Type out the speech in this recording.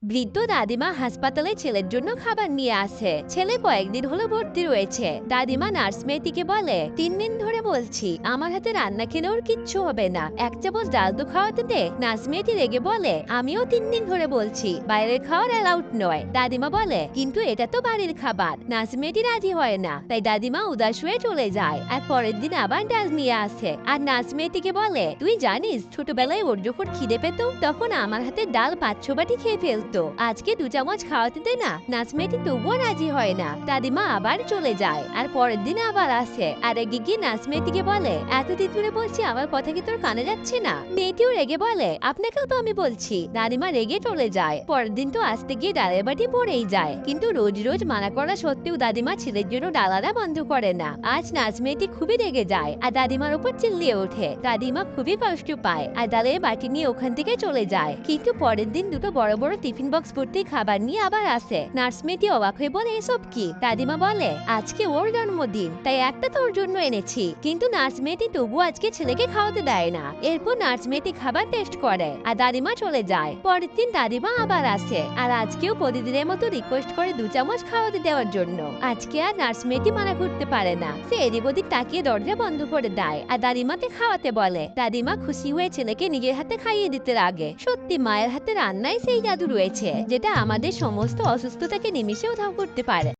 বৃদ্ধ দাদিমা হাসপাতালে ছেলের জন্য খাবার নিয়ে আসে। ছেলে কয়েকদিন হলো ভর্তি রয়েছে। দাদিমা নার্স মেয়েটিকে বলে, 3 দিন ধরে বলছি আমার হাতে রান্না খেলে ওর কিচ্ছু হবে না, 1 চামচ ডাল তো খাওয়াতে দে। নার্স মেয়েটি রেগে বলে, আমিও 3 দিন ধরে বলছি বাইরের খাওয়ার অ্যালাউড নয়। দাদিমা বলে, কিন্তু এটা তো বাড়ির খাবার। নার্স মেয়েটি রাজি হয় না, তাই দাদিমা উদাস হয়ে চলে যায়। আর পরের দিন আবার ডাল নিয়ে আসে। আর নার্স মেয়েটিকে বলে, তুই জানিস ছোটবেলায় ওর যখন খিদে পেত তখন আমার হাতে ডাল 5-6 বাটি খেয়ে ফেলতো, আজকে 2 চামচ খাওয়াতে দে না। নার্স মেয়েটি তবুও রাজি হয় না। দাদিমা আবার চলে যায়। আর পরের দিন আবার আসে। আর রেগে গিয়ে নার্স মেয়েটিকে বলে, এতদিন ধরে বলছি আমার কথা কি তোর কানে যাচ্ছে না? মেয়েটিও রেগে বলে, আপনাকেও তো আমি বলছি। দাদিমা রেগে চলে যায়। পরের দিন তো আসতে গিয়ে ডালের বাটি পড়েই যায়। কিন্তু রোজ রোজ মানা করা সত্ত্বেও দাদিমা ছেলের জন্য ডাল আনা বন্ধ করে না। আজ নার্স মেয়েটি খুবই রেগে যায় আর দাদিমার উপর চিল্লিয়ে ওঠে। দাদিমা খুবই কষ্ট পায় আর ডালের বাটি নিয়ে ওখান থেকে চলে যায়। কিন্তু পরের দিন দুটো বড় বড় টিফিন বক্স ভর্তি খাবার নিয়ে আবার আসে। নার্স মেয়েটি অবাক হয়ে বলে, এসব কি? দাদিমা বলে, আজকে ওর জন্মদিন, তাই একটা তোর জন্য এনেছি। কিন্তু নার্স মেয়েটি তবু আজকে ছেলেকে খাওয়াতে দেয় না। এরপর নার্স মেয়েটি খাবার টেস্ট করে আর দাদিমা চলে যায়। পরের দিন দাদিমা আবার আসে আর আজকেও প্রতিদিনের মতো রিকোয়েস্ট করে 2 চামচ খাওয়াতে দেওয়ার জন্য। আজকে আর নার্স মেয়েটি মানা করতে পারে না। সে এদিক ওদিক তাকিয়ে দরজা বন্ধ করে দেয় আর দাদিমাকে খাওয়াতে বলে। দাদিমা খুশি হয়ে ছেলেকে নিজের হাতে খাইয়ে দিতে লাগে। সত্যি মায়ের হাতে রান্নায় সেই জাদু রয়েছে, যেটা আমাদের সমস্ত অসুস্থতাকে নিমিষে উধাও করতে পারে।